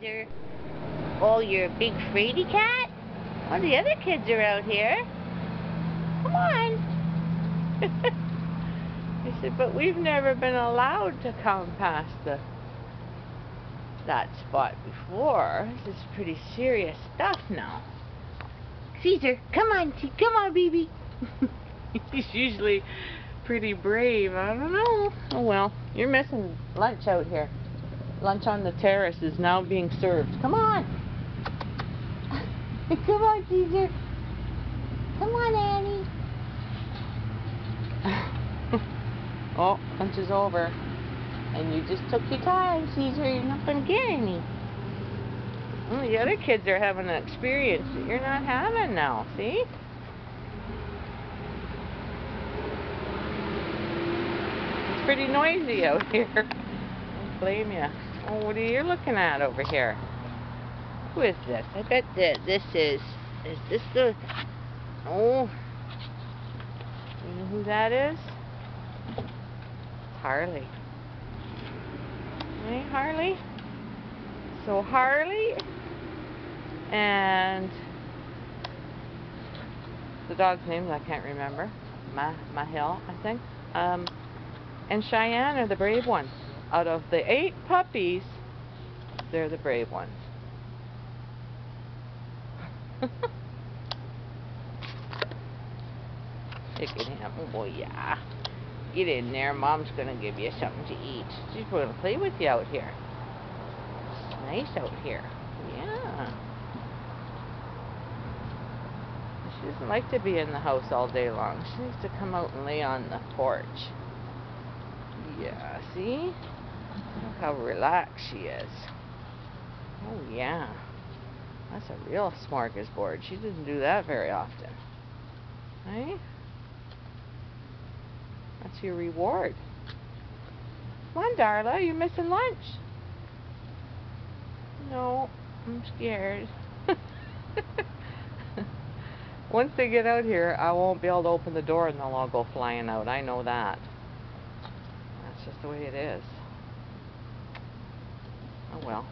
Caesar. Oh, you're a big fraidy cat? Oh, the other kids are out here. Come on. I said, but we've never been allowed to come past that spot before. This is pretty serious stuff now. Caesar, come on, baby. He's usually pretty brave. I don't know. Oh well, you're missing lunch out here. Lunch on the terrace is now being served. Come on. Come on, Caesar. Come on, Annie. Oh, lunch is over. And you just took your time, Caesar. You're not going to get any. Well, the other kids are having an experience that you're not having now, see? It's pretty noisy out here. Don't blame you. Oh, what are you looking at over here? Who is this? I bet that this is this the... Oh, you know who that is? It's Harley. Hey, Harley? So Harley and the dog's names I can't remember. Mahil, I think. And Cheyenne are the brave ones. Out of the 8 puppies, they're the brave ones. Look at him. Oh yeah. Get in there. Mom's gonna give you something to eat. She's gonna play with you out here. It's nice out here. Yeah. She doesn't like to be in the house all day long. She needs to come out and lay on the porch. Yeah, see? Look how relaxed she is. Oh yeah. That's a real smorgasbord. She doesn't do that very often. Right? That's your reward. Come on, Darla. You're missing lunch. No, I'm scared. Once they get out here, I won't be able to open the door and they'll all go flying out. I know that. That's just the way it is. Oh well.